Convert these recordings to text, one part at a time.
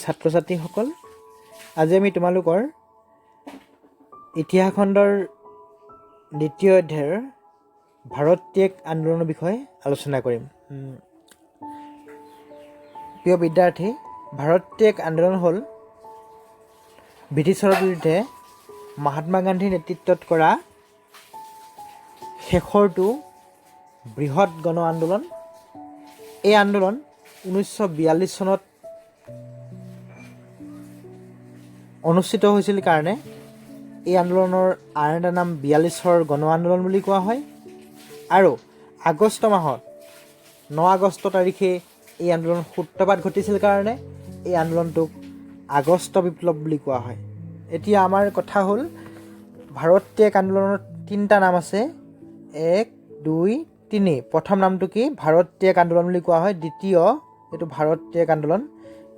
ছাত্ৰ ছাত্ৰীসকল, আজি আমি তোমালোকৰ ইতিহাস খণ্ডৰ দ্বিতীয় অধ্যায়ৰ ভাৰত ত্যাগ আন্দোলনৰ বিষয়ে আলোচনা কৰিম। প্ৰিয় বিদ্যাৰ্থী, ভাৰত ত্যাগ আন্দোলন হ'ল ব্ৰিটিছৰ বিৰুদ্ধে মহাত্মা গান্ধীৰ নেতৃত্বত কৰা শেষৰটো বৃহৎ গণ আন্দোলন। এই আন্দোলন 1942 চনত অনুষ্ঠিত হৈছিল কাৰণে এই আন্দোলনৰ আন এটা নাম 42ৰ গণ আন্দোলন বুলি কোৱা হয়। আৰু আগষ্ট মাহত 9 আগষ্ট তাৰিখে এই আন্দোলন সূত্ৰপাত ঘটিছিল কাৰণে এই আন্দোলনটোক আগষ্ট বিপ্লৱ বুলি কোৱা হয়। এতিয়া আমাৰ কথা হ'ল ভাৰত ত্যাগ আন্দোলনৰ 3টা নাম আছে, 1, 2, 3। প্ৰথম নামটো কি? ভাৰত ত্যাগ আন্দোলন বুলি কোৱা হয়। দ্বিতীয়, এইটো ভাৰত ত্যাগ আন্দোলন।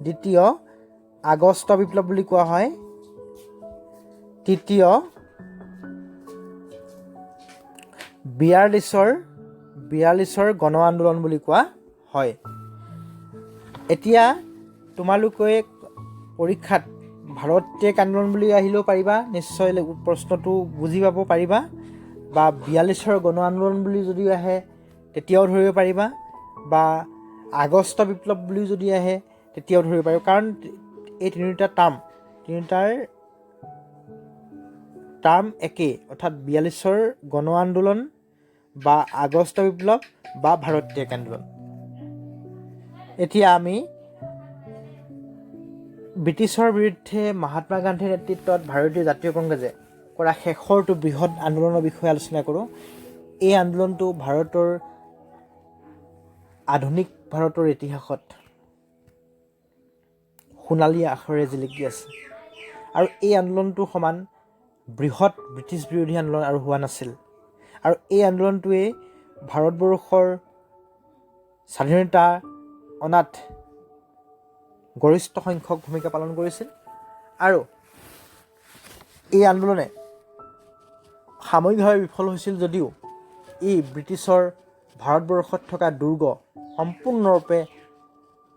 দ্বিতীয়, আগষ্ট বিপ্লৱ বুলি কোৱা হয়। তৃতীয়, 42ৰ গণ আন্দোলন বুলি কোৱা হয়। এতিয়া তোমালোকে পৰীক্ষাত ভাৰত ত্যাগ আন্দোলন বুলি আহিলেও পাৰিবা, নিশ্চয় প্ৰশ্নটো বুজি পাব পাৰিবা, বা 42ৰ গণ আন্দোলন বুলি যদি আহে তেতিয়াও ধৰিব পাৰিবা, বা আগষ্ট বিপ্লৱ বুলি যদি আহে তেতিয়াও ধৰিব পাৰিবা। কাৰণ এই তিনিটাৰ টাৰ্ম একেই, অৰ্থাৎ 42ৰ গণ আন্দোলন বা আগষ্ট বিপ্লৱ বা ভাৰত ত্যাগ আন্দোলন। এতিয়া আমি ব্ৰিটিছৰ বিৰুদ্ধে মহাত্মা গান্ধীৰ নেতৃত্বত ভাৰতীয় জাতীয় কংগ্ৰেছে কৰা শেষৰটো বৃহৎ আন্দোলনৰ বিষয়ে আলোচনা কৰোঁ। এই আন্দোলনটো আধুনিক ভাৰতৰ ইতিহাসত সোণালী আখৰেৰে জিলিকি আছে। আৰু এই আন্দোলনটোৰ সমান বৃহৎ ব্ৰিটিছ বিৰোধী আন্দোলন আৰু হোৱা নাছিল। আৰু এই আন্দোলনটোৱে ভাৰতবৰ্ষৰ স্বাধীনতা অনাত গৰিষ্ঠ সংখ্যক ভূমিকা পালন কৰিছিল। আৰু এই আন্দোলনে সাময়িকভাৱে বিফল হৈছিল যদিও ই ব্ৰিটিছৰ ভাৰতবৰ্ষত থকা দুৰ্গ সম্পূৰ্ণৰূপে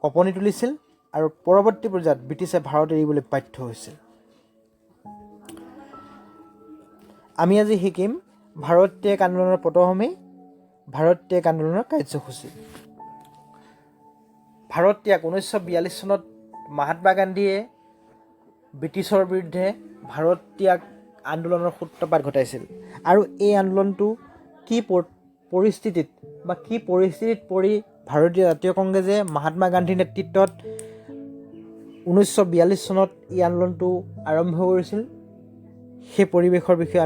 কঁপনি তুলিছিল আৰু পৰৱৰ্তী পৰ্যায়ত ব্ৰিটিছে ভাৰত এৰিবলৈ বাধ্য হৈছিল। আমি আজি শিকিম ভাৰত ত্যাগ আন্দোলনৰ পটভূমি, ভাৰত ত্যাগ আন্দোলনৰ কাৰ্যসূচী। ভাৰত ত্যাগ 1942 চনত মহাত্মা গান্ধীয়ে ব্ৰিটিছৰ বিৰুদ্ধে ভাৰত ত্যাগ আন্দোলনৰ সূত্ৰপাত ঘটাইছিল। আৰু এই আন্দোলনটো কি পৰিস্থিতিত পৰি ভাৰতীয় জাতীয় কংগ্ৰেছে মহাত্মা গান্ধীৰ নেতৃত্বত 1942 চনত এই আন্দোলনটো আৰম্ভ কৰিছিল, সেই পৰিৱেশৰ বিষয়ে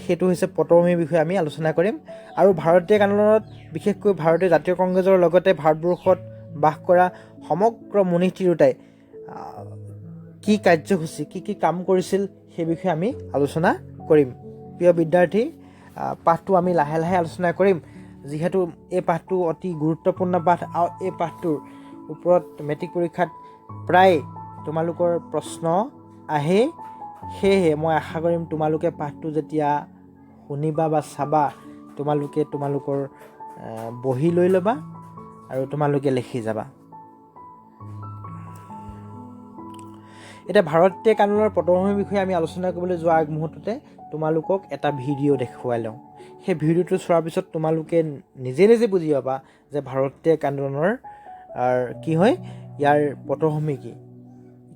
সেইটো হৈছে পটভূমিৰ বিষয়ে আমি আলোচনা কৰিম। আৰু ভাৰত ত্যাগ আন্দোলনত বিশেষকৈ ভাৰতীয় জাতীয় কংগ্ৰেছৰ লগতে ভাৰতবৰ্ষত বাস কৰা সমগ্ৰ মনীষ তিৰোতাই কি কাৰ্যসূচী, কি কাম কৰিছিল সেই বিষয়ে আমি আলোচনা কৰিম। প্ৰিয় বিদ্যাৰ্থী, পাঠটো আমি লাহে লাহে আলোচনা কৰিম, যিহেতু এই পাঠটো অতি গুৰুত্বপূৰ্ণ পাঠ আৰু এই পাঠটোৰ ওপৰত মেট্ৰিক পৰীক্ষাত প্ৰায় তোমালোকৰ প্ৰশ্ন আহে। সেয়েহে মই আশা কৰিম তোমালোকে পাঠটো যেতিয়া শুনিবা বা চাবা, তোমালোকৰ বহি লৈ ল'বা আৰু তোমালোকে লিখি যাবা। এতিয়া ভাৰত ত্যাগ আন্দোলনৰ পটভূমিৰ বিষয়ে আমি আলোচনা কৰিবলৈ যোৱাৰ আগমুহূৰ্ততে তোমালোকক এটা ভিডিঅ' দেখুৱাই লওঁ। সেই ভিডিঅ'টো চোৱাৰ পিছত তোমালোকে নিজে নিজে বুজি পাবা যে ভাৰত ত্যাগ আন্দোলনৰ কি হয়, ইয়াৰ পটভূমি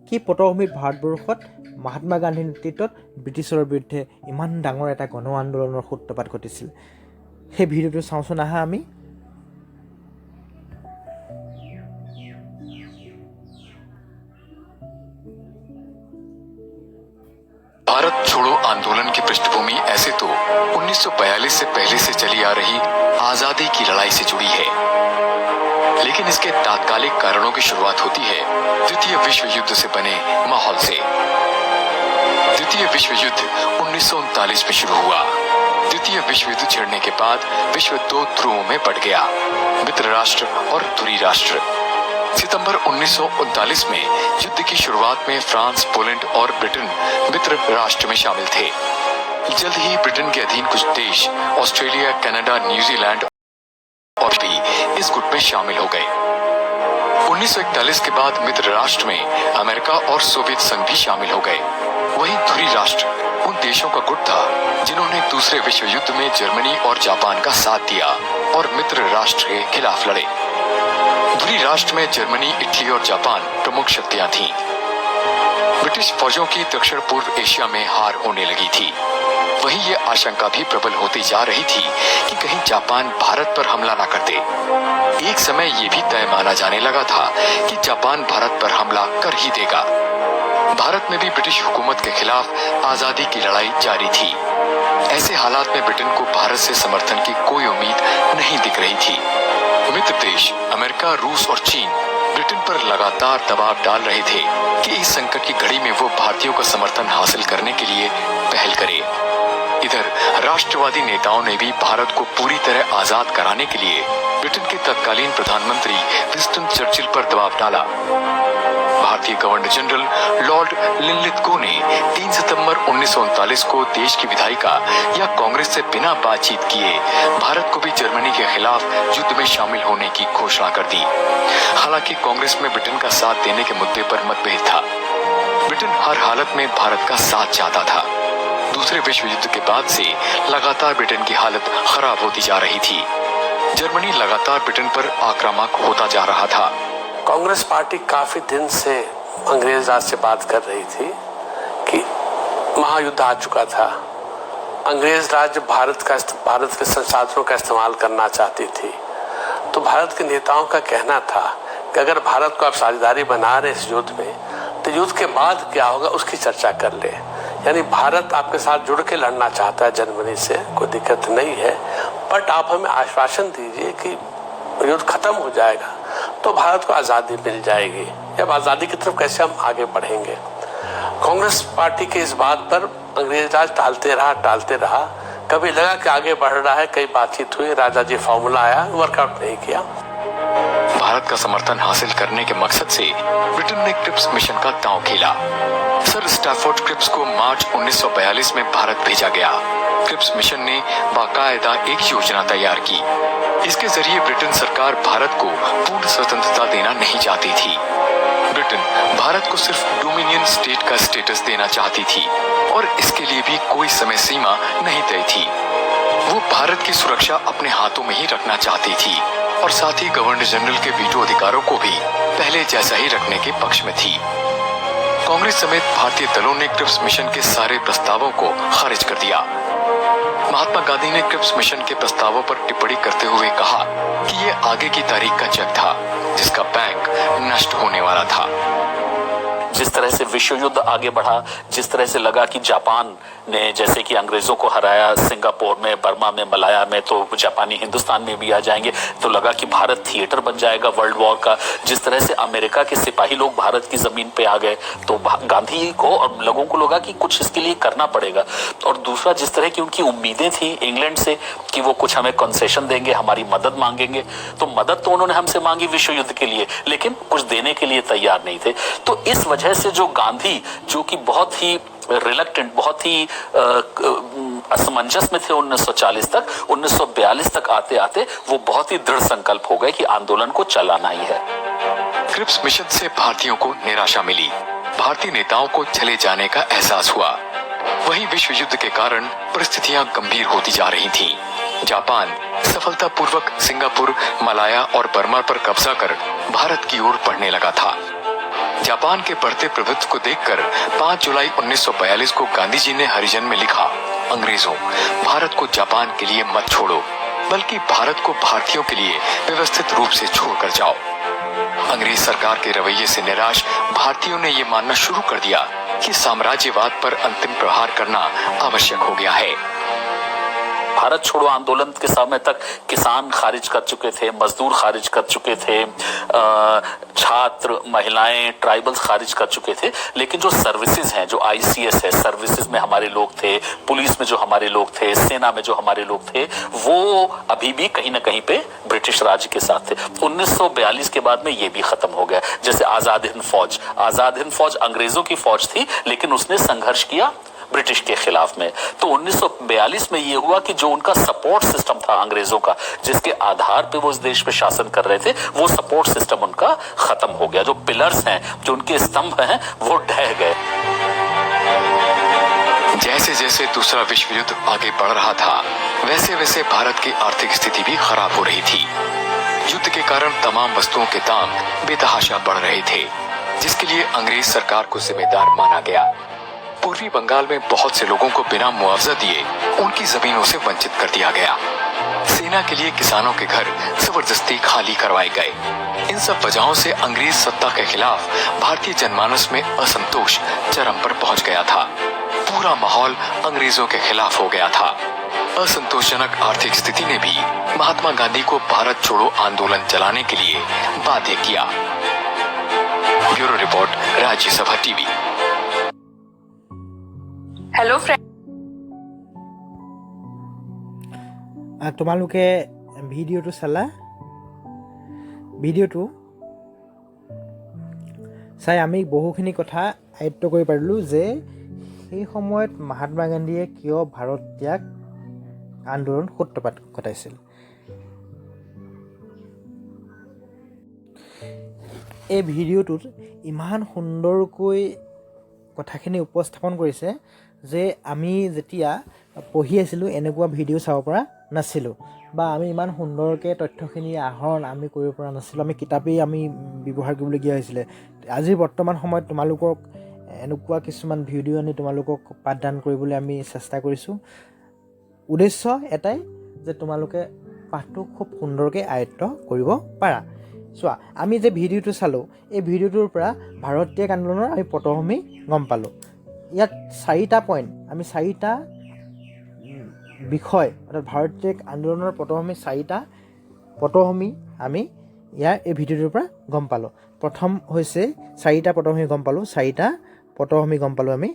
কি পটভূমিত ভাৰতবৰ্ষত মহাত্মা গান্ধীৰ নেতৃত্বত ব্ৰিটিছৰ বিৰুদ্ধে ইমান ডাঙৰ এটা গণ আন্দোলনৰ সূত্ৰপাত ঘটিছিল। সেই ভিডিঅ'টো চাওঁচোন আহা আমি। भारत छोड़ो आंदोलन की पृष्ठभूमि ऐसे तो 1942 से पहले से चली आ रही आजादी की लड़ाई से जुड़ी है, लेकिन इसके तात्कालिक कारणों की शुरुआत होती है द्वितीय विश्व युद्ध से बने माहौल से। द्वितीय विश्व युद्ध 1939 में शुरू हुआ। द्वितीय विश्व युद्ध छिड़ने के बाद विश्व 2 ध्रुवों में बंट गया, मित्र राष्ट्र और धुरी राष्ट्र। सितंबर 1939 में युद्ध की शुरुआत में फ्रांस, पोलैंड और ब्रिटेन मित्र राष्ट्र में शामिल थे। जल्द ही ब्रिटेन के अधीन कुछ देश ऑस्ट्रेलिया, कनाडा, न्यूजीलैंड और भी इस गुट में शामिल हो गए। 1941 के बाद मित्र राष्ट्र में अमेरिका और सोवियत संघ भी शामिल हो गए। वहीं धुरी राष्ट्र उन देशों का गुट था जिन्होंने दूसरे विश्व युद्ध में जर्मनी और जापान का साथ दिया और मित्र राष्ट्र के खिलाफ लड़े। धुरी राष्ट्र में जर्मनी, इटली और जापान प्रमुख शक्तियां थीं। ब्रिटिश फौजों की दक्षिण पूर्व एशिया में हार होने लगी थी। वहीं ये आशंका भी प्रबल होती जा रही थी कि कहीं जापान भारत पर हमला न कर दे। एक समय ये भी तय माना जाने लगा था कि जापान भारत पर हमला कर ही देगा। भारत में भी ब्रिटिश हुकूमत के खिलाफ आजादी की लड़ाई जारी थी। ऐसे हालात में ब्रिटेन को भारत से समर्थन की कोई उम्मीद नहीं दिख रही थी। मित्र देश अमेरिका, रूस और चीन ब्रिटेन पर लगातार दबाव डाल रहे थे कि इस संकट की घड़ी में वो भारतीयों का समर्थन हासिल करने के लिए पहल करे। इधर राष्ट्रवादी नेताओं ने भी भारत को पूरी तरह आजाद कराने के लिए ब्रिटेन के तत्कालीन प्रधानमंत्री विंस्टन चर्चिल पर दबाव डाला। भारतीय गवर्नर जनरल लॉर्ड लिनलिथगो ने 3 सितंबर 1939 को देश की विधायिका या कांग्रेस से बिना बातचीत किए भारत को भी जर्मनी के खिलाफ युद्ध में शामिल होने की घोषणा कर दी। हालांकि कांग्रेस में ब्रिटेन का साथ देने के मुद्दे पर मतभेद था। ब्रिटेन हर हालत में भारत का साथ चाहता था। दूसरे विश्व युद्ध के बाद से लगातार ब्रिटेन की हालत खराब होती जा रही थी। जर्मनी लगातार ब्रिटेन पर आक्रामक होता जा रहा था। कांग्रेस पार्टी काफी दिन से अंग्रेज राज से बात कर रही थी कि महायुद्ध आ चुका था। अंग्रेज राज भारत के संसाधनों का इस्तेमाल करना चाहती थी। तो भारत के नेताओं का कहना था कि अगर भारत को आप साझेदारी बना रहे इस युद्ध में, तो युद्ध के बाद क्या होगा उसकी चर्चा कर ले। यानी भारत आपके साथ जुड़ के लड़ना चाहता है जर्मनी से, कोई दिक्कत नहीं है, बट आप हमें आश्वासन दीजिए कि युद्ध खत्म हो जाएगा तो भारत को आज़ादी मिल जाएगी। अब आज़ादी की तरफ कैसे हम आगे बढ़ेंगे। कांग्रेस पार्टी के इस बात पर अंग्रेज राज टालते रहा। कभी लगा कि आगे बढ़ रहा है, कई बातचीत हुई, राजा जी फॉर्मूला आया, वर्कआउट नहीं किया। भारत का समर्थन हासिल करने के मकसद से ब्रिटेन ने क्रिप्स मिशन का दांव खेला। सर स्टैफोर्ड क्रिप्स को मार्च 1942 में भारत भेजा गया। क्रिप्स मिशन ने बाकायदा एक योजना तैयार की। इसके जरिए ब्रिटेन सरकार भारत को पूर्ण स्वतंत्रता देना नहीं चाहती थी। ब्रिटेन भारत को सिर्फ डोमिनियन स्टेट का स्टेटस देना चाहती थी और इसके लिए भी कोई समय सीमा नहीं तय थी। वो भारत की सुरक्षा अपने हाथों में ही रखना चाहती थी और साथ ही गवर्नर जनरल के वीटो अधिकारों को भी पहले जैसा ही रखने के पक्ष में थी। कांग्रेस समेत भारतीय दलों ने क्रिप्स मिशन के सारे प्रस्तावों को खारिज कर दिया। महात्मा गांधी ने क्रिप्स मिशन के प्रस्तावों पर टिप्पणी करते हुए कहा कि ये आगे की तारीख का चेक था जिसका बैंक नष्ट होने वाला था। जिस तरह से विश्व युद्ध आगे बढ़ा, जिस तरह से लगा कि जापान ने जैसे कि अंग्रेजों को हराया सिंगापुर में, बर्मा में, मलाया में, तो जापानी हिंदुस्तान में भी आ जाएंगे, तो लगा कि भारत थिएटर बन जाएगा वर्ल्ड वॉर का। जिस तरह से अमेरिका के सिपाही लोग भारत की जमीन पे आ गए, तो गांधी को और लोगों को लगा कि कुछ इसके लिए करना पड़ेगा। और दूसरा, जिस तरह की उनकी उम्मीदें थी इंग्लैंड से कि वो कुछ हमें कंसेशन देंगे, हमारी मदद मांगेंगे, तो मदद तो उन्होंने हमसे मांगी विश्व युद्ध के लिए, लेकिन कुछ देने के लिए तैयार नहीं थे। तो इस वजह से जो गांधी, जो कि बहुत ही रिलक्टेंट, बहुत ही असमंजस में थे 1940 तक, 1942 तक आते आते वो बहुत ही दृढ़ संकल्प हो गए कि आंदोलन को चलाना ही है। क्रिप्स मिशन से भारतीयों को निराशा मिली। भारतीय नेताओं को चले जाने का एहसास हुआ। वहीं विश्व युद्ध के कारण परिस्थितियां गंभीर होती जा रही थीं। जापान सफलतापूर्वक सिंगापुर, मलाया और बर्मा पर कब्जा कर भारत की ओर बढ़ने लगा था। जापान के बढ़ते प्रभुत्व को देखकर 5 जुलाई 1942 को गांधी जी ने हरिजन में लिखा, अंग्रेजों, भारत को जापान के लिए मत छोड़ो, बल्कि भारत को भारतीयों के लिए व्यवस्थित रूप से छोड़कर जाओ। अंग्रेज सरकार के रवैये से निराश भारतीयों ने ये मानना शुरू कर दिया कि साम्राज्यवाद पर अंतिम प्रहार करना आवश्यक हो गया है। भारत छोड़ो आंदोलन के समय तक किसान खारिज कर चुके थे, मजदूर खारिज कर चुके थे, छात्र, महिलाएं, ट्राइबल्स खारिज कर चुके थे, लेकिन जो सर्विसेज हैं, जो आईसीएस है, सर्विसेज में हमारे लोग थे, पुलिस में जो हमारे लोग थे, सेना में जो हमारे लोग थे, वो अभी भी कहीं ना कहीं पे ब्रिटिश राज के साथ थे। 1942 के बाद में ये भी खत्म हो गया। जैसे आजाद हिंद फौज अंग्रेजों की फौज थी, लेकिन उसने संघर्ष किया ब्रिटिश के खिलाफ में। तो 1942 में ये हुआ कि जो उनका सपोर्ट सिस्टम था अंग्रेजों का, जिसके आधार पे वो इस देश पे शासन कर रहे थे, वो सपोर्ट सिस्टम उनका खत्म हो गया। जो पिलर्स हैं, जो उनके स्तंभ हैं, वो ढह गए। जैसे जैसे दूसरा विश्व युद्ध आगे बढ़ रहा था, वैसे वैसे भारत की आर्थिक स्थिति भी खराब हो रही थी। युद्ध के कारण तमाम वस्तुओं के दाम बेतहाशा बढ़ रहे थे, जिसके लिए अंग्रेज सरकार को जिम्मेदार माना गया। पूर्वी बंगाल में बहुत से लोगों को बिना मुआवजा दिए उनकी जमीनों से वंचित कर दिया गया। सेना के लिए किसानों के घर जबरदस्ती खाली करवाए गए। इन सब वजहों से अंग्रेज सत्ता के खिलाफ भारतीय जनमानस में असंतोष चरम पर पहुंच गया था। पूरा माहौल अंग्रेजों के खिलाफ हो गया था। असंतोषजनक आर्थिक स्थिति ने भी महात्मा गांधी को भारत छोड़ो आंदोलन चलाने के लिए बाध्य किया। Bureau report, Rajya Sabha TV. Hello friend, তোমালোকে ভিডিঅ'টো চালা। ভিডিঅ'টো চাই আমি বহুখিনি কথা আয়ত্ব কৰিব পাৰিলোঁ যে সেই সময়ত মহাত্মা গান্ধীয়ে কিয় ভাৰত ত্যাগ আন্দোলন সূত্ৰপাত ঘটাইছিল। এই ভিডিঅ'টোত ইমান সুন্দৰকৈ কথাখিনি উপস্থাপন কৰিছে যে আমি যেতিয়া পঢ়ি আছিলোঁ এনেকুৱা ভিডিঅ' চাব পৰা নাছিলোঁ, বা আমি ইমান সুন্দৰকৈ তথ্যখিনি আহৰণ আমি কৰিব পৰা নাছিলোঁ। আমি কিতাপেই আমি ব্যৱহাৰ কৰিবলগীয়া হৈছিলে। আজিৰ বৰ্তমান সময়ত তোমালোকক এনেকুৱা কিছুমান ভিডিঅ' আনি তোমালোকক পাঠদান কৰিবলৈ আমি চেষ্টা কৰিছোঁ। উদ্দেশ্য এটাই যে তোমালোকে পাঠটো খুব সুন্দৰকৈ আয়ত্ব কৰিব পাৰা। চোৱা, আমি যে ভিডিঅ'টো চালোঁ, এই ভিডিঅ'টোৰ পৰা ভাৰত ত্যাগ আন্দোলনৰ আমি পটভূমি গম পালোঁ। ইয়াত 4টা পইণ্ট, আমি 4টা বিষয়, অৰ্থাৎ ভাৰত ত্যাগ আন্দোলনৰ পটভূমি 4টা পটভূমি আমি এই ভিডিঅ'টোৰ পৰা গম পালোঁ। প্ৰথম হৈছে 4টা পটভূমি গম পালোঁ। 4টা পটভূমি গম পালোঁ আমি।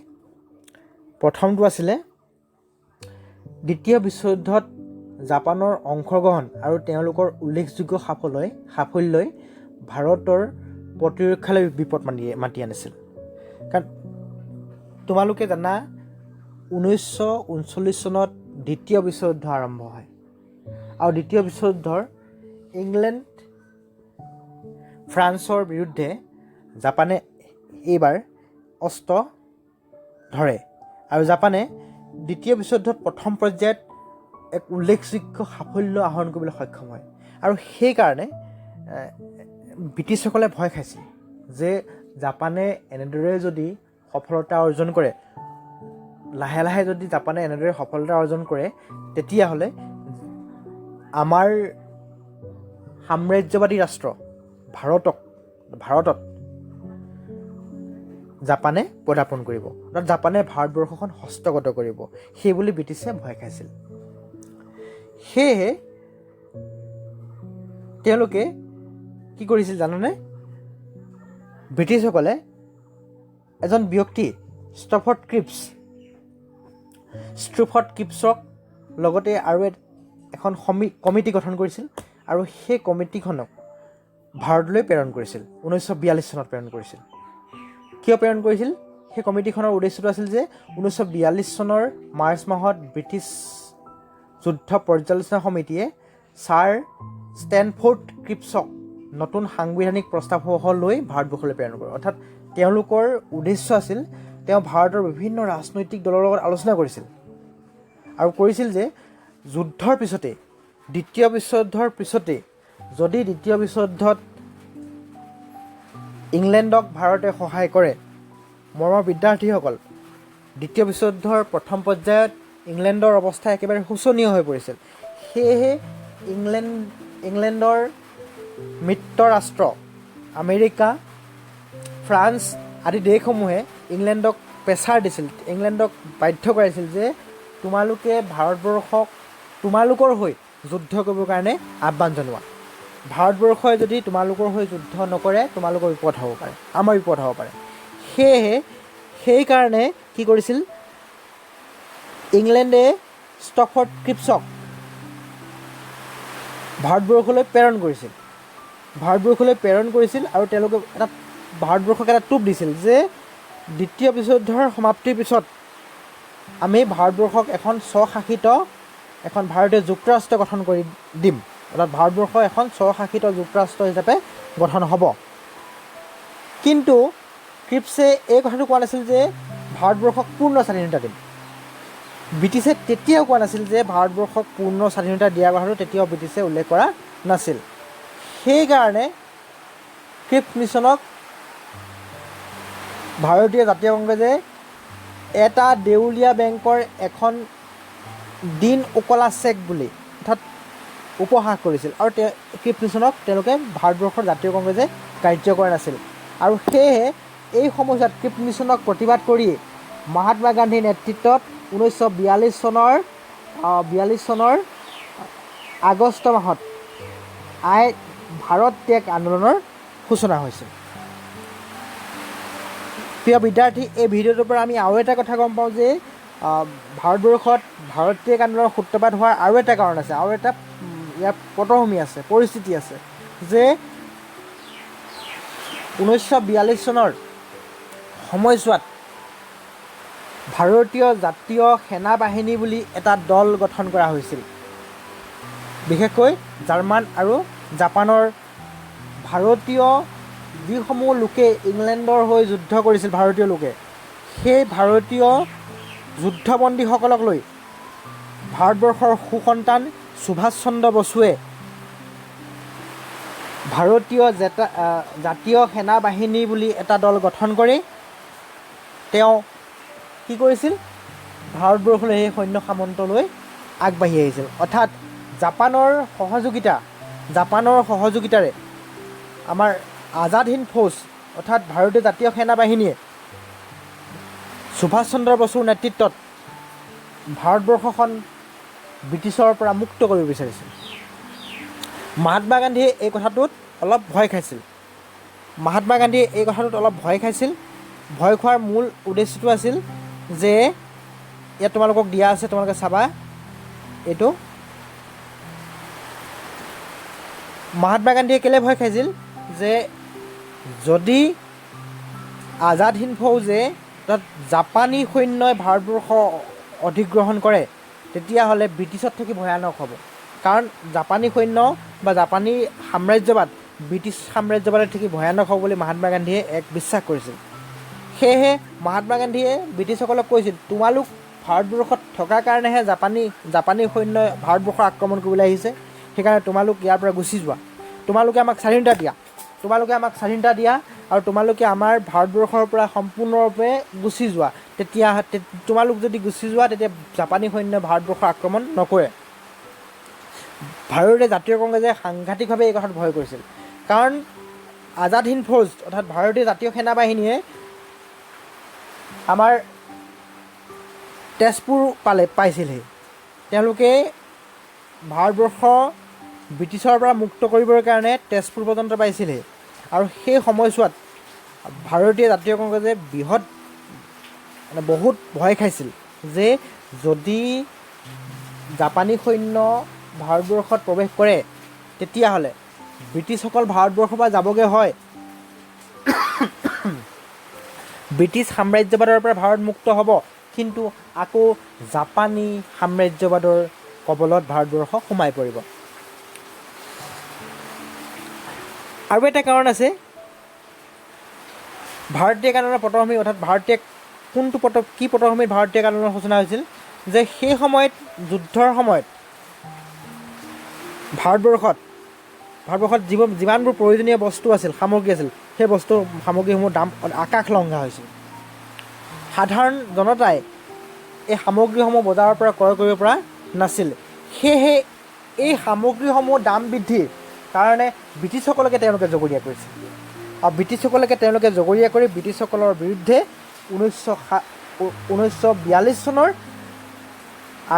প্ৰথমটো আছিলে দ্বিতীয় বিশ্বযুদ্ধত জাপানৰ অংশগ্ৰহণ আৰু তেওঁলোকৰ উল্লেখযোগ্য সাফল্যই ভাৰতৰ প্ৰতিৰক্ষালৈ বিপদ মাতি আনিছিল। কাৰণ তোমালোকে জানা 1939 চনত দ্বিতীয় বিশ্বযুদ্ধ আৰম্ভ হয়, আৰু দ্বিতীয় বিশ্বযুদ্ধৰ ইংলেণ্ড ফ্ৰান্সৰ বিৰুদ্ধে জাপানে এইবাৰ অস্ত্ৰ ধৰে, আৰু জাপানে দ্বিতীয় বিশ্বযুদ্ধত প্ৰথম পৰ্যায়ত এক উল্লেখযোগ্য সাফল্য আহৰণ কৰিবলৈ সক্ষম হয়। আৰু সেইকাৰণে ব্ৰিটিছসকলে ভয় খাইছিল যে জাপানে এনেদৰে যদি সফলতা অৰ্জন কৰে, লাহে লাহে যদি জাপানে এনেদৰে সফলতা অৰ্জন কৰে, তেতিয়াহ'লে আমাৰ সাম্ৰাজ্যবাদী ৰাষ্ট্ৰ ভাৰতত জাপানে পদাৰ্পণ কৰিব, অৰ্থাৎ জাপানে ভাৰতবৰ্ষখন হস্তগত কৰিব, সেইবুলি ব্ৰিটিছে ভয় খাইছিল। সেয়েহে তেওঁলোকে কি কৰিছিল জানানে? ব্ৰিটিছসকলে এজন ব্যক্তি ষ্ট্ৰুফৰ্ড ক্ৰিপ্ছক লগতে আৰু এখন কমিটি গঠন কৰিছিল, আৰু সেই কমিটিখনক ভাৰতলৈ প্ৰেৰণ কৰিছিল। 1942 চনত প্ৰেৰণ কৰিছিল। কিয় প্ৰেৰণ কৰিছিল? সেই কমিটিখনৰ উদ্দেশ্যটো আছিল যে 1942 চনৰ মাৰ্চ মাহত ব্ৰিটিছ যুদ্ধ পৰ্যালোচনা সমিতিয়ে ছাৰ ষ্টেনফৰ্ড ক্ৰিপ্ছক নতুন সাংবিধানিক প্ৰস্তাৱসহ লৈ ভাৰতবৰ্ষলৈ প্ৰেৰণ কৰে। অৰ্থাৎ তেওঁলোকৰ উদ্দেশ্য আছিল, তেওঁ ভাৰতৰ বিভিন্ন ৰাজনৈতিক দলৰ লগত আলোচনা কৰিছিল আৰু কৰিছিল যে যুদ্ধৰ পিছতে, দ্বিতীয় বিশ্বযুদ্ধৰ পিছতে যদি দ্বিতীয় বিশ্বযুদ্ধত ইংলেণ্ডক ভাৰতে সহায় কৰে, মৰমৰ বিদ্যাৰ্থীসকল, দ্বিতীয় বিশ্বযুদ্ধৰ প্ৰথম পৰ্যায়ত ইংলেণ্ডৰ অৱস্থা একেবাৰে শোচনীয় হৈ পৰিছিল। সেয়েহে ইংলেণ্ডৰ মিত্ৰ ৰাষ্ট্ৰ আমেৰিকা, ফ্ৰান্স আদি দেশসমূহে ইংলেণ্ডক প্ৰেছাৰ দিছিল, ইংলেণ্ডক বাধ্য কৰাইছিল যে তোমালোকে ভাৰতবৰ্ষক তোমালোকৰ হৈ যুদ্ধ কৰিবৰ কাৰণে আহ্বান জনোৱা। ভাৰতবৰ্ষই যদি তোমালোকৰ হৈ যুদ্ধ নকৰে, তোমালোকৰ বিপদ হ'ব পাৰে, আমাৰ বিপদ হ'ব পাৰে। সেয়েহে সেইকাৰণে কি কৰিছিল, ইংলেণ্ডে ষ্ট্ৰুফৰ্ড ক্ৰিপ্ছক ভাৰতবৰ্ষলৈ প্ৰেৰণ কৰিছিল আৰু তেওঁলোকে ভাৰতবৰ্ষক এটা টোপ দিছিল যে দ্বিতীয় বিশ্বযুদ্ধৰ সমাপ্তিৰ পিছত আমি ভাৰতবৰ্ষক এখন স্বশাসিত এখন ভাৰতীয় যুক্তৰাষ্ট্ৰ গঠন কৰি দিম, অৰ্থাৎ ভাৰতবৰ্ষ এখন স্বশাসিত যুক্তৰাষ্ট্ৰ হিচাপে গঠন হ'ব। কিন্তু ক্ৰিপছে এই কথাটো কোৱা নাছিল যে ভাৰতবৰ্ষক পূৰ্ণ স্বাধীনতা দিম। ব্ৰিটিছে তেতিয়াও কোৱা নাছিল যে ভাৰতবৰ্ষক পূৰ্ণ স্বাধীনতা দিয়াৰ কথাটো তেতিয়াও ব্ৰিটিছে উল্লেখ কৰা নাছিল। সেইকাৰণে ক্ৰিপছ মিছনক ভাৰতীয় জাতীয় কংগ্ৰেছে এটা দেউলীয়া বেংকৰ এখন দিন উকলা চেক বুলি অৰ্থাৎ উপহাস কৰিছিল, আৰু ক্ৰিপছ মিছনক তেওঁলোকে ভাৰতবৰ্ষৰ জাতীয় কংগ্ৰেছে কাৰ্য কৰা নাছিল। আৰু সেয়েহে এই সময়ছোৱাত ক্ৰিপছ মিছনক প্ৰতিবাদ কৰি মহাত্মা গান্ধীৰ নেতৃত্বত 1942 চনৰ আগষ্ট মাহত ভাৰত ত্যাগ আন্দোলনৰ সূচনা হৈছিল। প্ৰিয় বিদ্যাৰ্থী, এই ভিডিঅ'টোৰ পৰা আমি আৰু এটা কথা গম পাওঁ যে ভাৰতবৰ্ষত ভাৰত ত্যাগ আন্দোলনৰ সূত্ৰপাত হোৱাৰ আৰু এটা কাৰণ আছে, আৰু এটা ইয়াৰ পটভূমি আছে, পৰিস্থিতি আছে যে 1942 চনৰ সময়ছোৱাত ভাৰতীয় জাতীয় সেনা বাহিনী বুলি এটা দল গঠন কৰা হৈছিল। বিশেষকৈ জাৰ্মান আৰু জাপানৰ ভাৰতীয় যিসমূহ লোকে ইংলেণ্ডৰ হৈ যুদ্ধ কৰিছিল, ভাৰতীয় লোকে সেই ভাৰতীয় যুদ্ধবন্দীসকলক লৈ ভাৰতবৰ্ষৰ সুসন্তান সুভাষ চন্দ্ৰ বসুৱে ভাৰতীয় জাতীয় সেনা বাহিনী বুলি এটা দল গঠন কৰি তেওঁ কি কৰিছিল, ভাৰতবৰ্ষলৈ সেই সৈন্য সামন্তলৈ আগবাঢ়ি আহিছিল। অৰ্থাৎ জাপানৰ সহযোগিতাৰে আমাৰ আজাদ হিন্দ ফৌজ অৰ্থাৎ ভাৰতীয় জাতীয় সেনা বাহিনীয়ে সুভাষ চন্দ্ৰ বসুৰ নেতৃত্বত ভাৰতবৰ্ষখন ব্ৰিটিছৰ পৰা মুক্ত কৰিব বিচাৰিছিল। মহাত্মা গান্ধীয়ে এই কথাটোত অলপ ভয় খাইছিল। ভয় খোৱাৰ মূল উদ্দেশ্যটো আছিল যে ইয়াত তোমালোকক দিয়া আছে, তোমালোকে চাবা। এইটো মহাত্মা গান্ধীয়ে কেলৈ ভয় খাইছিল যে যদি আজাদ হিন্দ ফৌজে তাত জাপানী সৈন্যই ভাৰতবৰ্ষ অধিগ্ৰহণ কৰে তেতিয়াহ'লে ব্ৰিটিছত থাকি ভয়ানক হ'ব। কাৰণ জাপানী সৈন্য বা জাপানী সাম্ৰাজ্যবাদ ব্ৰিটিছ সাম্ৰাজ্যবাদত থাকি ভয়ানক হ'ব বুলি মহাত্মা গান্ধীয়ে এক বিশ্বাস কৰিছিল। সেয়েহে মহাত্মা গান্ধীয়ে ব্ৰিটিছসকলক কৈছিল, তোমালোক ভাৰতবৰ্ষত থকাৰ কাৰণেহে জাপানী সৈন্যই ভাৰতবৰ্ষৰ আক্ৰমণ কৰিবলৈ আহিছে, সেইকাৰণে তোমালোক ইয়াৰ পৰা গুচি যোৱা, তোমালোকে আমাক স্বাধীনতা দিয়া আৰু তোমালোকে আমাৰ ভাৰতবৰ্ষৰ পৰা সম্পূৰ্ণৰূপে গুচি যোৱা। তেতিয়া তোমালোক যদি গুচি যোৱা তেতিয়া জাপানী সৈন্যই ভাৰতবৰ্ষৰ আক্ৰমণ নকৰে। ভাৰতীয় জাতীয় কংগ্ৰেছে সাংঘাতিকভাৱে এই কথাত ভয় কৰিছিল, কাৰণ আজাদ হিন্দ ফৌজ অৰ্থাৎ ভাৰতীয় জাতীয় সেনা বাহিনীয়ে আমাৰ তেজপুৰ পাইছিলহি। তেওঁলোকে ভাৰতবৰ্ষ ব্ৰিটিছৰ পৰা মুক্ত কৰিবৰ কাৰণে তেজপুৰ পৰ্যন্ত পাইছিলহি। আৰু সেই সময়ছোৱাত ভাৰতীয় জাতীয় কংগ্ৰেছে বহুত ভয় খাইছিল যে যদি জাপানী সৈন্য ভাৰতবৰ্ষত প্ৰৱেশ কৰে তেতিয়াহ'লে ব্ৰিটিছসকল ভাৰতবৰ্ষৰ পৰা যাবগৈ হয়, ব্ৰিটিছ সাম্ৰাজ্যবাদৰ পৰা ভাৰত মুক্ত হ'ব, কিন্তু আকৌ জাপানী সাম্ৰাজ্যবাদৰ কবলত ভাৰতবৰ্ষ সোমাই পৰিব। আৰু এটা কাৰণ আছে, ভাৰতীয় আন্দোলনৰ পটভূমি অৰ্থাৎ কি পটভূমিত ভাৰতীয় আন্দোলনৰ সূচনা হৈছিল যে সেই সময়ত যুদ্ধৰ সময়ত ভাৰতবৰ্ষত যিমানবোৰ প্ৰয়োজনীয় বস্তু আছিল, সামগ্ৰী আছিল, সেই সামগ্ৰীসমূহৰ দাম আকাশলংঘা হৈছিল। সাধাৰণ জনতাই এই সামগ্ৰীসমূহ বজাৰৰ পৰা ক্ৰয় কৰিব পৰা নাছিল। সেয়েহে এই সামগ্ৰীসমূহৰ দাম বৃদ্ধিৰ কাৰণে ব্ৰিটিছসকলকে তেওঁলোকে জগৰীয়া কৰিছিল। আৰু ব্ৰিটিছসকলকে তেওঁলোকে জগৰীয়া কৰি ব্ৰিটিছসকলৰ বিৰুদ্ধে 1942 চনৰ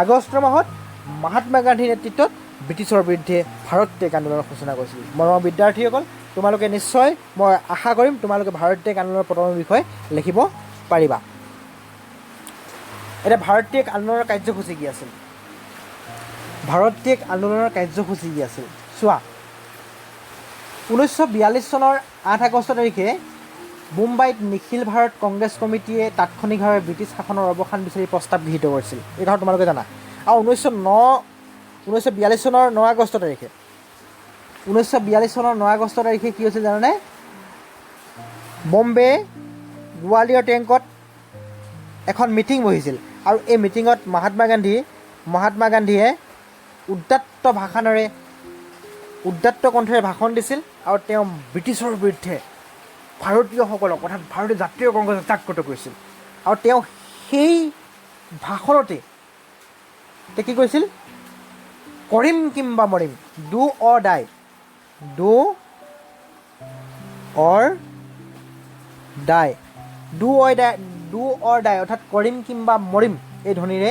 আগষ্ট মাহত মহাত্মা গান্ধীৰ নেতৃত্বত ব্ৰিটিছৰ বিৰুদ্ধে ভাৰত ত্যাগ আন্দোলনৰ সূচনা কৰিছিল। মৰমৰ বিদ্যাৰ্থীসকল, তোমালোকে নিশ্চয়, মই আশা কৰিম তোমালোকে ভাৰত ত্যাগ আন্দোলনৰ পটভূমিৰ বিষয়ে লিখিব পাৰিবা। এতিয়া ভাৰত ত্যাগ আন্দোলনৰ কাৰ্যসূচী কি আছিল? চোৱা, 1942 চনৰ 8 আগষ্ট তাৰিখে মুম্বাইত নিখিল ভাৰত কংগ্ৰেছ কমিটিয়ে তাৎক্ষণিকভাৱে ব্ৰিটিছ শাসনৰ অৱসান বিচাৰি প্ৰস্তাৱ গৃহীত কৰিছিল। এই কথা তোমালোকে জানা। আৰু 1942 চনৰ 9 আগষ্ট তাৰিখে 1942 চনৰ 9 আগষ্ট তাৰিখে কি হৈছিল জানানে? বম্বে গোৱালিয়ৰ টেংকত এখন মিটিং বহিছিল আৰু এই মিটিঙত মহাত্মা গান্ধীয়ে উদাত্ত কণ্ঠেৰে ভাষণ দিছিল আৰু তেওঁ ব্ৰিটিছৰ বিৰুদ্ধে ভাৰতীয়সকলক অৰ্থাৎ ভাৰতীয় জাতীয় কংগ্ৰেছক জাগ্ৰত কৰিছিল। আৰু তেওঁ সেই ভাষণতে কি কৈছিল? কৰিম কিম্বা মৰিম, ডু অৰ ডাই অৰ্থাৎ কৰিম কিম্বা মৰিম এই ধ্বনিৰে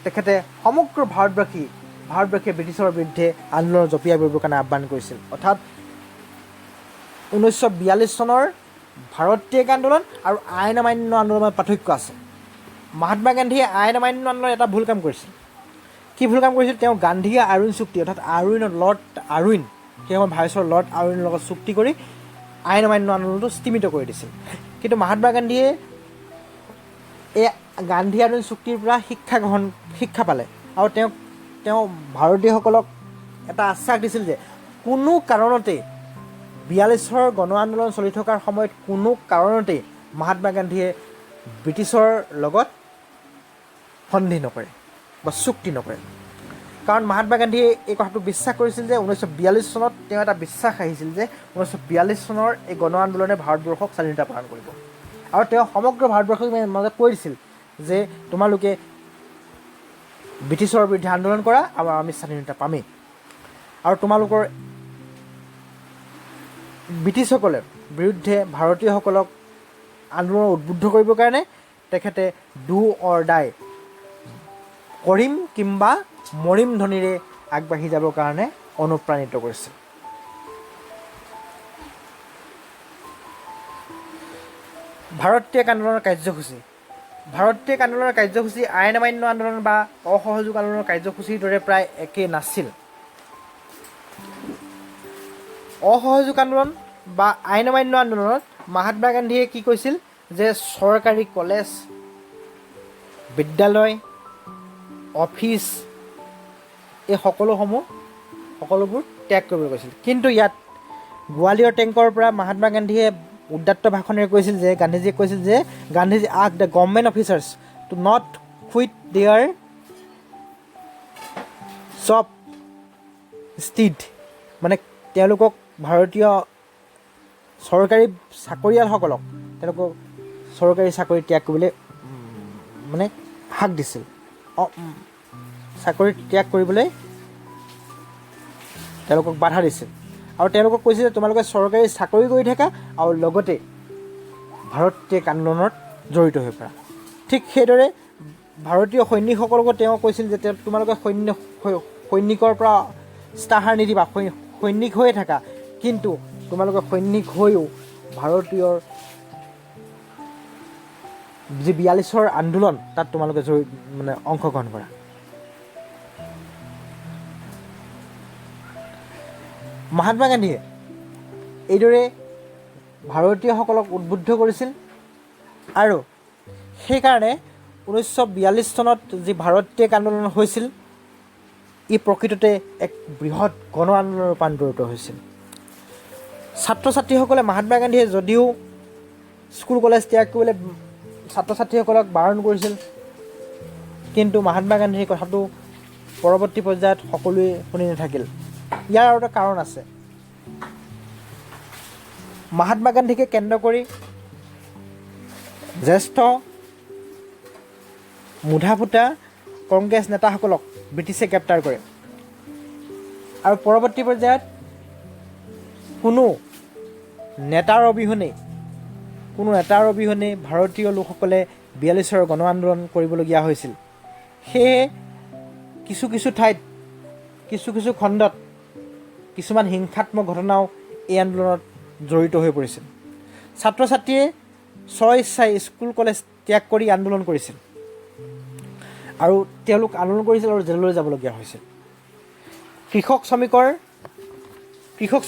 তেখেতে সমগ্ৰ ভাৰতবাসীয়ে ব্ৰিটিছৰ বিৰুদ্ধে আন্দোলন জঁপিয়াই পৰিবৰ কাৰণে আহ্বান কৰিছিল। অৰ্থাৎ 1942 চনৰ ভাৰতীয় আন্দোলন আৰু আইন অমান্য আন্দোলনৰ পাৰ্থক্য আছে। মহাত্মা গান্ধীয়ে আইন অমান্য আন্দোলনত এটা ভুল কাম কৰিছিল। কি ভুল কাম কৰিছিল? তেওঁ গান্ধী আৰুইন চুক্তি অৰ্থাৎ লৰ্ড আৰুইন, সেই সময়ত ভাইচৰ লৰ্ড আৰুইনৰ লগত চুক্তি কৰি আইন অমান্য আন্দোলনটো স্তীমিত কৰি দিছিল। কিন্তু মহাত্মা গান্ধীয়ে এই গান্ধী আৰুইন চুক্তিৰ পৰা শিক্ষা পালে আৰু তেওঁ ভাৰতীয়সকলক এটা আশ্বাস দিছিল যে কোনো কাৰণতে 42ৰ গণ আন্দোলন চলি থকাৰ সময়ত কোনো কাৰণতে মহাত্মা গান্ধীয়ে ব্ৰিটিছৰ লগত সন্ধি নকৰে বা চুক্তি নকৰে। কাৰণ মহাত্মা গান্ধীয়ে এই কথাটো বিশ্বাস কৰিছিল যে 1942 চনত তেওঁ এটা বিশ্বাস আহিছিল যে 1942 চনৰ এই গণ আন্দোলনে ভাৰতবৰ্ষক স্বাধীনতা প্ৰদান কৰিব। আৰু তেওঁ সমগ্ৰ ভাৰতবৰ্ষক মাজত কৈ দিছিল যে তোমালোকে ব্ৰিটিছৰ বিৰুদ্ধে আন্দোলন কৰা আৰু আমি স্বাধীনতা পামেই। আৰু তোমালোকৰ ব্ৰিটিছসকলৰ বিৰুদ্ধে ভাৰতীয়সকলক আন্দোলন উদ্বুদ্ধ কৰিবৰ কাৰণে তেখেতে ডু অৰ ডাই, কৰিম কিম্বা মৰিম ধ্বনিৰে আগবাঢ়ি যাবৰ কাৰণে অনুপ্ৰাণিত কৰিছিল। ভাৰতীয় আন্দোলনৰ কাৰ্যসূচী আইন অমান্য আন্দোলন বা অসহযোগ আন্দোলনৰ কাৰ্যসূচীৰ দৰে প্ৰায় একেই নাছিল। অসহযোগ আন্দোলন বা আইন অমান্য আন্দোলনত মহাত্মা গান্ধীয়ে কি কৈছিল যে চৰকাৰী কলেজ, বিদ্যালয়, অফিচ এই সকলোবোৰ ত্যাগ কৰিবলৈ কৈছিল। কিন্তু ইয়াত গোৱালিয়ৰ টেংকৰ পৰা মহাত্মা গান্ধীয়ে উদাত্ত ভাষণেৰে কৈছিল যে গান্ধীজীয়ে ask the government officers to not quit their job instead, মানে তেওঁলোকক ভাৰতীয় চৰকাৰী চাকৰিয়ালসকলক তেওঁলোকক চৰকাৰী চাকৰি ত্যাগ কৰিবলৈ মানে হাক দিছিল। চাকৰি ত্যাগ কৰিবলৈ তেওঁলোকক বাধা দিছিল আৰু তেওঁলোকক কৈছিল যে তোমালোকে চৰকাৰী চাকৰি কৰি থাকা আৰু লগতে ভাৰতীয় আন্দোলনত জড়িত হৈ পৰা। ঠিক সেইদৰে ভাৰতীয় সৈনিকসকলকো তেওঁ কৈছিল যে তোমালোকে সৈনিকৰ পৰা ইস্তাহাৰ নিদিবা, সৈনিক হৈয়ে থাকা, কিন্তু তোমালোকে সৈনিক হৈও ভাৰতীয়ৰ যি 42ৰ আন্দোলন তাত তোমালোকে অংশগ্ৰহণ কৰা। মহাত্মা গান্ধীয়ে এইদৰে ভাৰতীয়সকলক উদ্বুদ্ধ কৰিছিল আৰু সেইকাৰণে 1942 চনত যি ভাৰতীয় আন্দোলন হৈছিল ই প্ৰকৃততে এক বৃহৎ গণ আন্দোলনত ৰূপান্তৰিত হৈছিল। ছাত্ৰ ছাত্ৰীসকলে মহাত্মা গান্ধীয়ে যদিও স্কুল কলেজ ত্যাগ কৰিবলৈ ছাত্ৰ ছাত্ৰীসকলক বাৰণ কৰিছিল, কিন্তু মহাত্মা গান্ধীৰ কথাটো পৰৱৰ্তী পৰ্যায়ত সকলোৱে শুনি নাথাকিল। ইয়াৰ আৰু এটা কাৰণ আছে। মহাত্মা গান্ধীকে কেন্দ্ৰ কৰি জ্যেষ্ঠ মুধা ফুটা কংগ্ৰেছ নেতাসকলক ব্ৰিটিছে গ্ৰেপ্তাৰ কৰে আৰু পৰৱৰ্তী পৰ্যায়ত কোনো নেতাৰ অবিহনে ভাৰতীয় লোকসকলে 42ৰ গণ আন্দোলন কৰিবলগীয়া হৈছিল। সেয়ে কিছু ঠাইত কিছু খণ্ডত কিছুমান হিংসাত্মক ঘটনাও এই আন্দোলনত জড়িত হৈ পৰিছিল। ছাত্ৰ ছাত্ৰীয়ে স্বইচ্ছাই স্কুল কলেজ ত্যাগ কৰি আন্দোলন কৰিছিল আৰু তেওঁলোক আন্দোলন কৰিছিল আৰু জেললৈ যাবলগীয়া হৈছিল। কৃষক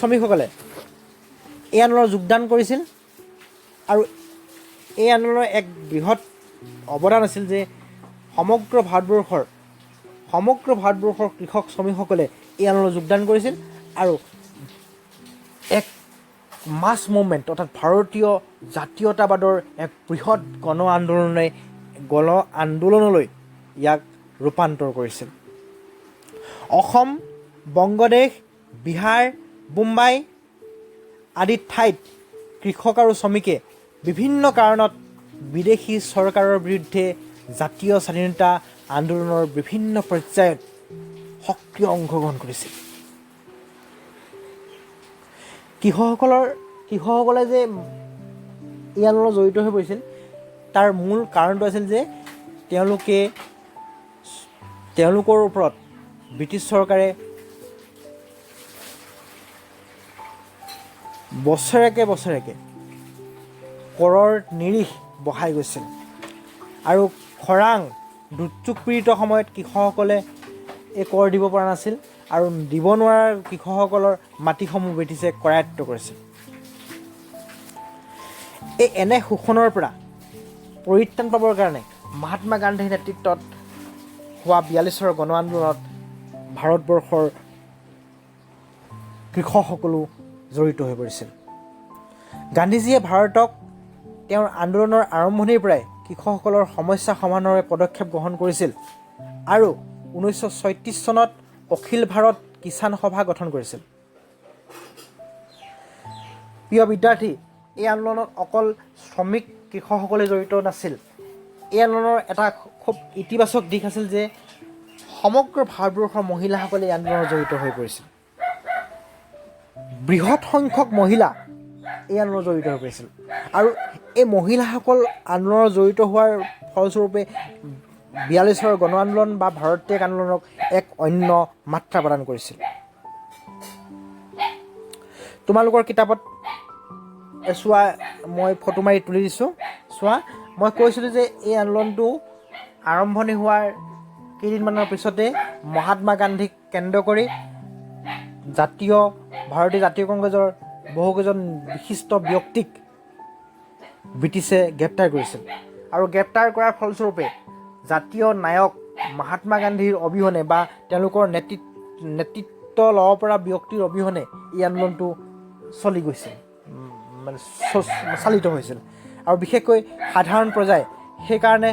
শ্ৰমিকসকলে এই আন্দোলনত যোগদান কৰিছিল আৰু এই আন্দোলনৰ এক বৃহৎ অৱদান আছিল যে সমগ্ৰ ভাৰতবৰ্ষৰ কৃষক শ্ৰমিকসকলে এই আন্দোলনত যোগদান কৰিছিল আৰু এক মাছ মুভমেণ্ট অৰ্থাৎ ভাৰতীয় জাতীয়তাবাদৰ এক বৃহৎ গণ আন্দোলনলৈ ইয়াক ৰূপান্তৰ কৰিছিল। অসম, বংগদেশ, বিহাৰ, মুম্বাই আদি ঠাইত কৃষক আৰু শ্ৰমিকে বিভিন্ন কাৰণত বিদেশী চৰকাৰৰ বিৰুদ্ধে জাতীয় স্বাধীনতা আন্দোলনৰ বিভিন্ন পৰ্যায়ত সক্ৰিয় অংশগ্ৰহণ কৰিছিল। কৃষকসকলে যে এই আন্দোলনত জড়িত হৈ পৰিছিল তাৰ মূল কাৰণটো আছিল যে তেওঁলোকৰ ওপৰত ব্ৰিটিছ চৰকাৰে বছৰেকে কৰৰ নিৰিখ বঢ়াই গৈছিল আৰু খৰাং দুৰ্যোগ পীড়িত সময়ত কৃষকসকলে এই কৰ দিব পৰা নাছিল আৰু দিব নোৱাৰা কৃষকসকলৰ মাটিসমূহ ব্ৰিটিছে কৰায়ত্ব কৰিছিল। এনে শোষণৰ পৰা পৰিত্ৰাণ পাবৰ কাৰণে মহাত্মা গান্ধীৰ নেতৃত্বত হোৱা 42 গণ আন্দোলনত ভাৰতবৰ্ষৰ কৃষকসকলো জড়িত হৈ পৰিছিল। গান্ধীজীয়ে ভাৰতক তেওঁৰ আন্দোলনৰ আৰম্ভণিৰ পৰাই কৃষকসকলৰ সমস্যা সমাধানৰ পদক্ষেপ গ্ৰহণ কৰিছিল আৰু 1936 চনত অখিল ভাৰত কিষাণ সভা গঠন কৰিছিল। প্ৰিয় বিদ্যাৰ্থী, এই আন্দোলনত অকল শ্ৰমিক কৃষকসকলে জড়িত নাছিল। এই আন্দোলনৰ এটা খুব ইতিবাচক দিশ আছিল যে সমগ্ৰ ভাৰতবৰ্ষৰ মহিলাসকলে এই আন্দোলনত জড়িত হৈ পৰিছিল। বৃহৎ সংখ্যক মহিলা এই আন্দোলনত জড়িত হৈ পৰিছিল আৰু এই মহিলাসকল আন্দোলনত জড়িত হোৱাৰ ফলস্বৰূপে 42 গণ আন্দোলন বা ভাৰত ত্যাগ আন্দোলনক এক অন্য মাত্ৰা প্ৰদান কৰিছিল। তোমালোকৰ কিতাপত চোৱা, মই ফটো মাৰি তুলি দিছোঁ, চোৱা। মই কৈছিলোঁ যে এই আন্দোলনটো আৰম্ভণি হোৱাৰ কেইদিনমানৰ পিছতে মহাত্মা গান্ধীক কেন্দ্ৰ কৰি ভাৰতীয় জাতীয় কংগ্ৰেছৰ বহুকেইজন বিশিষ্ট ব্যক্তিক ব্ৰিটিছে গ্ৰেপ্তাৰ কৰিছিল আৰু গ্ৰেপ্তাৰ কৰাৰ ফলস্বৰূপে জাতীয় নায়ক মহাত্মা গান্ধীৰ অবিহনে বা তেওঁলোকৰ নেতৃত্ব ল'ব পৰা ব্যক্তিৰ অবিহনে এই আন্দোলনটো চালিত হৈছিল আৰু বিশেষকৈ সাধাৰণ প্ৰজাই সেইকাৰণে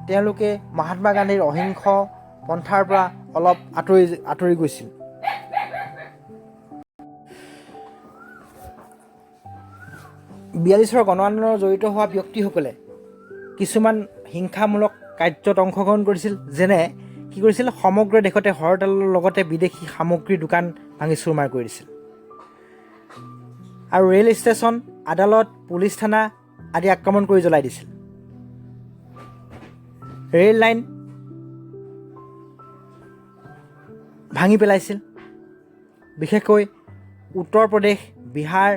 তেওঁলোকে মহাত্মা গান্ধীৰ অহিংস পন্থাৰ পৰা অলপ আঁতৰি গৈছিল। গণ আন্দোলনত জড়িত হোৱা ব্যক্তিসকলে কিছুমান হিংসামূলক কাৰ্যত অংশগ্ৰহণ কৰিছিল। যেনে কি কৰিছিল, সমগ্ৰ দেশতে হৰতালৰ লগতে বিদেশী সামগ্ৰীৰ দোকান ভাঙি চুৰমাৰ কৰি দিছিল আৰু ৰেল ষ্টেচন, আদালত, পুলিচ থানা আদি আক্ৰমণ কৰি জ্বলাই দিছিল। ৰেল লাইন ভাঙি পেলাইছিল। বিশেষকৈ উত্তৰ প্ৰদেশ, বিহাৰ,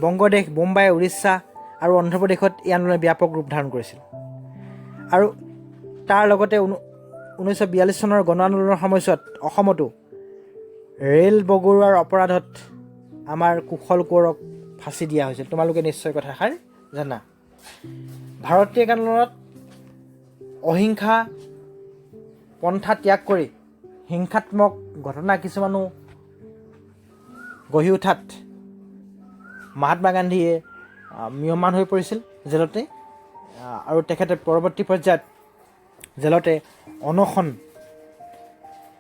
বংগদেশ, মুম্বাই, উৰিষ্যা আৰু অন্ধ্ৰপ্ৰদেশত এই আন্দোলনে ব্যাপক ৰূপ ধাৰণ কৰিছিল আৰু তাৰ লগতে 1942 চনৰ গণ আন্দোলনৰ সময়ছোৱাত অসমতো ৰেল বগৰোৱাৰ অপৰাধত আমাৰ কুশল কোঁৱৰক ফাঁচি দিয়া হৈছিল। তোমালোকে নিশ্চয় কথাষাৰ জানা। ভাৰত ত্যাগ আন্দোলনত অহিংসা পন্থা ত্যাগ কৰি হিংসাত্মক ঘটনা কিছুমানো গঢ়ি উঠাত মহাত্মা গান্ধীয়ে ম্ৰিয়মাণ হৈ পৰিছিল জেলতে আৰু তেখেতে পৰৱৰ্তী পৰ্যায়ত জেলতে অনশন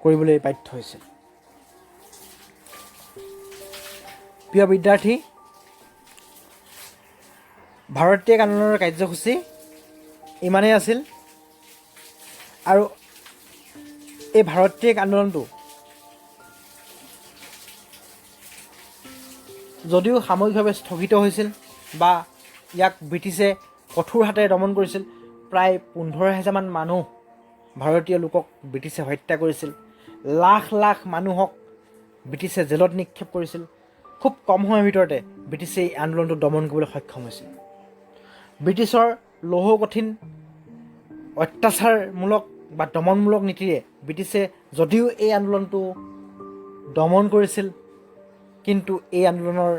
কৰিবলৈ বাধ্য হৈছিল। প্ৰিয় বিদ্যাৰ্থী, ভাৰত ত্যাগ আন্দোলনৰ কাৰ্যসূচী ইমানেই আছিল আৰু এই ভাৰত ত্যাগ আন্দোলনটো যদিও সাময়িকভাৱে স্থগিত হৈছিল বা ইয়াক ব্ৰিটিছে কঠোৰ হাতেৰে দমন কৰিছিল, প্ৰায় 15,000 মানুহ ভাৰতীয় লোকক ব্ৰিটিছে হত্যা কৰিছিল, লাখ লাখ মানুহক ব্ৰিটিছে জেলত নিক্ষেপ কৰিছিল। খুব কম সময়ৰ ভিতৰতে ব্ৰিটিছে এই আন্দোলনটো দমন কৰিবলৈ সক্ষম হৈছিল। ব্ৰিটিছৰ লৌহ কঠিন অত্যাচাৰমূলক বা দমনমূলক নীতিৰে ব্ৰিটিছে যদিও এই আন্দোলনটো দমন কৰিছিল, কিন্তু এই আন্দোলনৰ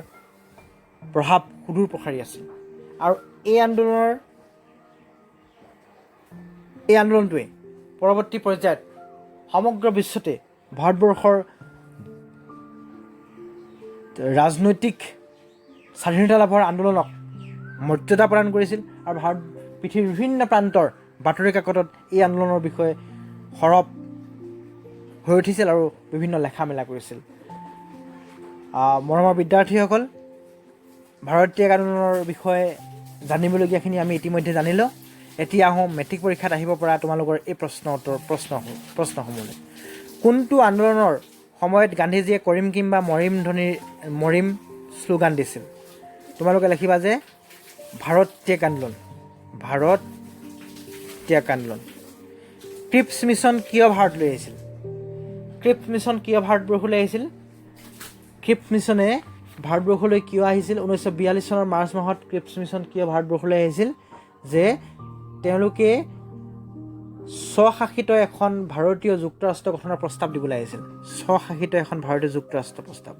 প্ৰভাৱ সুদূৰ প্ৰসাৰী আছিল আৰু এই আন্দোলনটোৱে পৰৱৰ্তী পৰ্যায়ত সমগ্ৰ বিশ্বতে ভাৰতবৰ্ষৰ ৰাজনৈতিক স্বাধীনতা লাভৰ আন্দোলনক মৰ্যাদা প্ৰদান কৰিছিল আৰু পৃথিৱীৰ বিভিন্ন প্ৰান্তৰ বাতৰি কাকতত এই আন্দোলনৰ বিষয়ে সৰব হৈ উঠিছিল আৰু বিভিন্ন লেখা মেলা কৰিছিল। মৰমৰ বিদ্যাৰ্থীসকল, ভাৰতীয় আন্দোলনৰ বিষয়ে জানিবলগীয়াখিনি আমি ইতিমধ্যে জানিলোঁ। এতিয়া আহোঁ মেট্ৰিক পৰীক্ষাত আহিব পৰা তোমালোকৰ এই প্ৰশ্নসমূহলৈ। কোনটো আন্দোলনৰ সময়ত গান্ধীজীয়ে কৰিম কিম্বা মৰিম শ্লোগান দিছিল? তোমালোকে লিখিবা যে ভাৰত ত্যাগ আন্দোলন। ক্ৰিপছ মিছন কিয় ভাৰতলৈ আহিছিল? ক্ৰিপছ মিছন কিয় ভাৰতবৰ্ষলৈ আহিছিল? ক্ৰিপছ মিছনে ভাৰতবৰ্ষলৈ কিয় আহিছিল? 1942 চনৰ মাৰ্চ মাহত ক্ৰিপছ মিছন কিয় ভাৰতবৰ্ষলৈ আহিছিল? যে তেওঁলোকে স্বশাসিত এখন ভাৰতীয় যুক্তৰাষ্ট্ৰ গঠনৰ প্ৰস্তাৱ দিবলৈ আহিছিল। স্বশাসিত এখন ভাৰতীয় যুক্তৰাষ্ট্ৰ প্ৰস্তাৱ।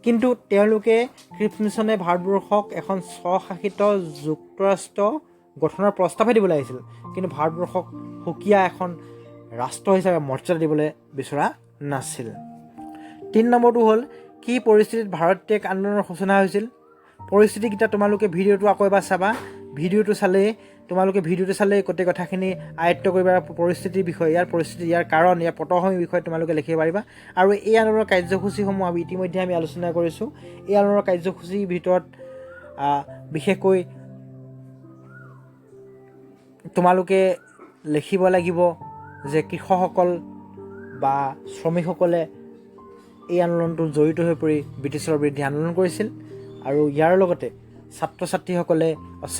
কিন্তু তেওঁলোকে ক্ৰিপছ মিছনে ভাৰতবৰ্ষক এখন স্বশাসিত যুক্তৰাষ্ট্ৰ গঠনৰ প্ৰস্তাৱহে দিবলৈ আহিছিল, কিন্তু ভাৰতবৰ্ষক সুকীয়া এখন ৰাষ্ট্ৰ হিচাপে মৰ্যাদা দিবলৈ বিচৰা নাছিল। 3 নম্বৰটো হ'ল, কি পৰিস্থিতিত ভাৰত ত্যাগ আন্দোলনৰ সূচনা হৈছিল? পৰিস্থিতিকেইটা তোমালোকে ভিডিঅ'টো আকৌ এবাৰ চাবা। ভিডিঅ'টো চালেই গোটেই কথাখিনি আয়ত্ব কৰিবা। পৰিস্থিতিৰ বিষয়ে, ইয়াৰ কাৰণ, ইয়াৰ পটভূমিৰ বিষয়ে তোমালোকে লিখিব পাৰিবা। আৰু এই আন্দোলনৰ কাৰ্যসূচীসমূহ ইতিমধ্যে আমি আলোচনা কৰিছোঁ। এই আন্দোলনৰ কাৰ্যসূচীৰ ভিতৰত বিশেষকৈ তোমালোকে লিখিব লাগিব যে কৃষকসকল বা শ্ৰমিকসকলে এই আন্দোলনটোত জড়িত হৈ পৰি ব্ৰিটিছৰ বিৰুদ্ধে আন্দোলন কৰিছিল। আৰু ইয়াৰ লগতে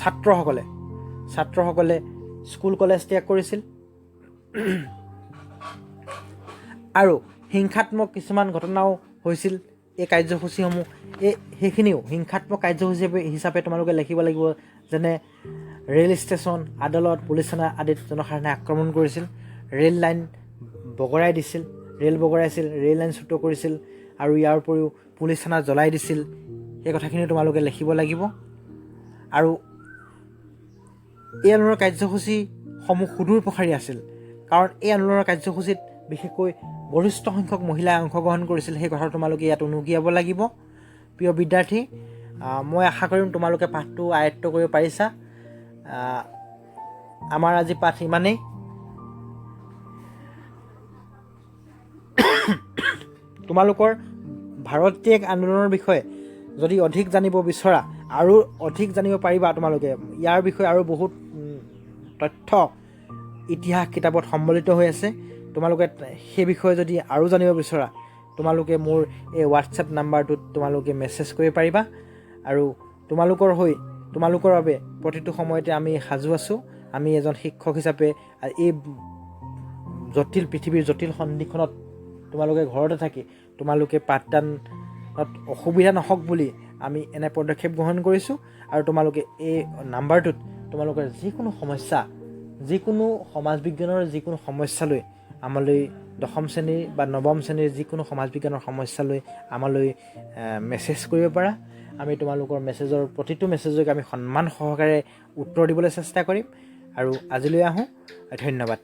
ছাত্ৰসকলে স্কুল কলেজ ত্যাগ কৰিছিল। আৰু হিংসাত্মক কিছুমান ঘটনাও হৈছিল। এই কাৰ্যসূচীসমূহ সেইখিনিও হিংসাত্মক কাৰ্যসূচী হিচাপে তোমালোকে লিখিব লাগিব। যেনে ৰেল ষ্টেচন, আদালত, পুলিচ থানা আদিত জনসাধাৰণে আক্ৰমণ কৰিছিল। ৰেল লাইন বগৰাইছিল, ৰেল লাইন চুট কৰিছিল আৰু ইয়াৰ উপৰিও পুলিচ থানা জ্বলাই দিছিল। এই কথাখিনি তোমালোকে লিখিব লাগিব। আৰু এই আন্দোলনৰ কাৰ্যসূচীসমূহ সুদূৰ প্ৰসাৰী আছিল, কাৰণ এই আন্দোলনৰ কাৰ্যসূচীত বিশেষকৈ গৰিষ্ঠ সংখ্যক মহিলাই অংশগ্ৰহণ কৰিছিল। সেই কথা তোমালোকে ইয়াত উনুকিয়াব লাগিব। প্ৰিয় বিদ্যাৰ্থী, মই আশা কৰিম তোমালোকে পাঠটো আয়ত্ব কৰিব পাৰিছা। আমাৰ আজি পাঠ ইমানেই। তোমালোকৰ ভাৰত ত্যাগ আন্দোলনৰ বিষয়ে যদি অধিক জানিব বিচৰা আৰু অধিক জানিব পাৰিবা। তোমালোকে ইয়াৰ বিষয়ে আৰু বহুত তথ্য ইতিহাস কিতাপত সম্বলিত হৈ আছে। তোমালোকে সেই বিষয়ে যদি আৰু জানিব বিচৰা, তোমালোকে মোৰ এই হোৱাটছএপ নাম্বাৰটোত তোমালোকে মেছেজ কৰিব পাৰিবা। আৰু তোমালোকৰ বাবে প্ৰতিটো সময়তে আমি সাজু আছোঁ। আমি এজন শিক্ষক হিচাপে এই পৃথিৱীৰ জটিল সন্ধিখনত তোমালোকে ঘৰতে থাকি তোমালোকে পাঠদানত অসুবিধা নহওক বুলি আমি এনে পদক্ষেপ গ্ৰহণ কৰিছোঁ। আৰু তোমালোকে এই নাম্বাৰটোত তোমালোকৰ যিকোনো সমাজ বিজ্ঞানৰ যিকোনো সমস্যা লৈ আমালৈ 10ম শ্ৰেণীৰ বা 9ম শ্ৰেণীৰ যিকোনো সমাজ বিজ্ঞানৰ সমস্যা লৈ আমালৈ মেছেজ কৰিব পাৰা। আমি তোমালোকৰ প্ৰতিটো মেছেজক আমি সন্মান সহকাৰে উত্তৰ দিবলৈ চেষ্টা কৰিম। আৰু আজিলৈ আহোঁ। ধন্যবাদ।